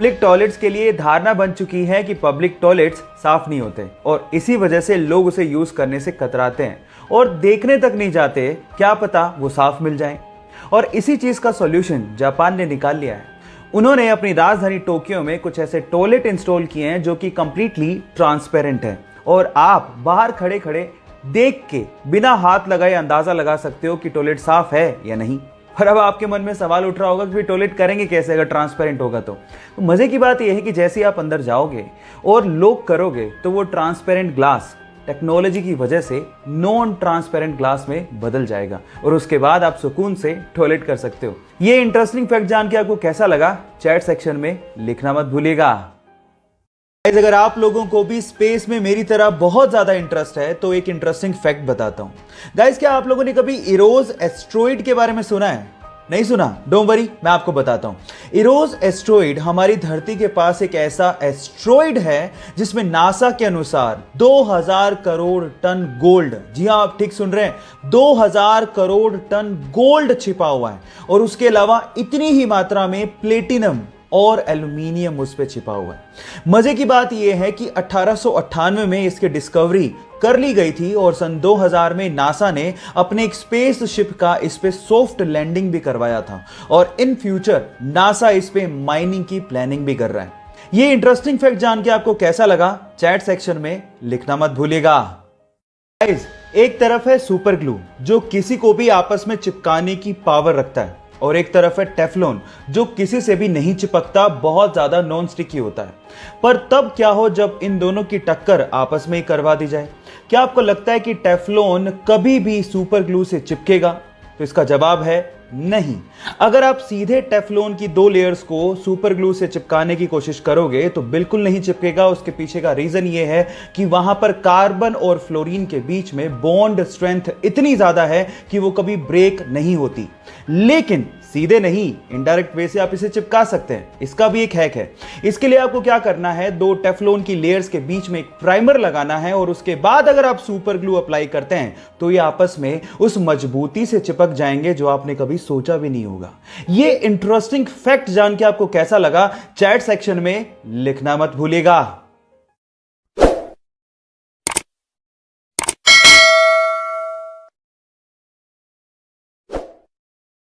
Public toilets के लिए धारणा बन चुकी है कि पब्लिक टॉयलेट्स साफ नहीं होते और इसी वजह से लोग उसे यूज करने से कतराते हैं और देखने तक नहीं जाते, क्या पता वो साफ मिल जाए। और इसी चीज का सॉल्यूशन जापान ने निकाल लिया है। उन्होंने अपनी राजधानी टोक्यो में कुछ ऐसे टॉयलेट इंस्टॉल किए हैं जो कि कंप्लीटली ट्रांसपेरेंट है और आप बाहर खड़े खड़े देख के बिना हाथ लगाए अंदाजा लगा सकते हो कि टॉयलेट साफ है या नहीं। और अब आपके मन में सवाल उठ रहा होगा कि टॉयलेट करेंगे कैसे अगर ट्रांसपेरेंट होगा तो मजे की बात यह है कि जैसे ही आप अंदर जाओगे और लॉक करोगे तो वो ट्रांसपेरेंट ग्लास टेक्नोलॉजी की वजह से नॉन ट्रांसपेरेंट ग्लास में बदल जाएगा और उसके बाद आप सुकून से टॉयलेट कर सकते हो। ये इंटरेस्टिंग फैक्ट जान के आपको कैसा लगा चैट सेक्शन में लिखना मत भूलिएगा। अगर आप लोगों को भी स्पेस में मेरी तरह बहुत ज्यादा इंटरेस्ट है तो एक इंटरेस्टिंग फैक्ट बताता हूं। गाइस, क्या आप लोगों ने कभी इरोस एस्ट्रॉइड के बारे में सुना है? नहीं सुना? डोंट वरी, मैं आपको बताता हूं। इरोस एस्ट्रॉइड हमारी धरती के पास एक ऐसा एस्ट्रॉइड है जिसमें नासा के अनुसार 2000 करोड़ टन गोल्ड, जी हां आप ठीक सुन रहे हैं, 2000 करोड़ टन गोल्ड छिपा हुआ है और उसके अलावा इतनी ही मात्रा में प्लेटिनम और एल्यूमिनियम उस पे छिपा हुआ है। मजे की बात यह है कि 1898 में इसकी डिस्कवरी कर ली गई थी और सन 2000 में नासा ने अपने एक स्पेस शिप का इस पे सॉफ्ट लैंडिंग भी करवाया था और इन फ्यूचर नासा इस पे माइनिंग की प्लानिंग भी कर रहा है। ये इंटरेस्टिंग फैक्ट जान के आपको कैसा लगा चैट सेक्शन में लिखना मत भूलिएगा। एक तरफ है सुपर ग्लू जो किसी को भी आपस में चिपकाने की पावर रखता है और एक तरफ है टेफ्लॉन जो किसी से भी नहीं चिपकता, बहुत ज्यादा नॉन स्टिकी होता है। पर तब क्या हो जब इन दोनों की टक्कर आपस में ही करवा दी जाए? क्या आपको लगता है कि टेफ्लॉन कभी भी सुपर ग्लू से चिपकेगा? तो इसका जवाब है नहीं। अगर आप सीधे टेफ्लॉन की 2 लेयर्स को सुपर ग्लू से चिपकाने की कोशिश करोगे तो बिल्कुल नहीं चिपकेगा। उसके पीछे का रीजन यह है कि वहां पर कार्बन और फ्लोरीन के बीच में बॉन्ड स्ट्रेंथ इतनी ज्यादा है कि वो कभी ब्रेक नहीं होती। लेकिन सीधे नहीं, इनडायरेक्ट वे से आप इसे चिपका सकते हैं। इसका भी एक हैक है। इसके लिए आपको क्या करना है, 2 टेफ्लॉन की लेयर्स के बीच में एक प्राइमर लगाना है और उसके बाद अगर आप सुपर ग्लू अप्लाई करते हैं तो ये आपस में उस मजबूती से चिपक जाएंगे जो आपने कभी सोचा भी नहीं होगा। ये इंटरेस्टिंग फैक्ट जान के आपको कैसा लगा चैट सेक्शन में लिखना मत भूलिएगा।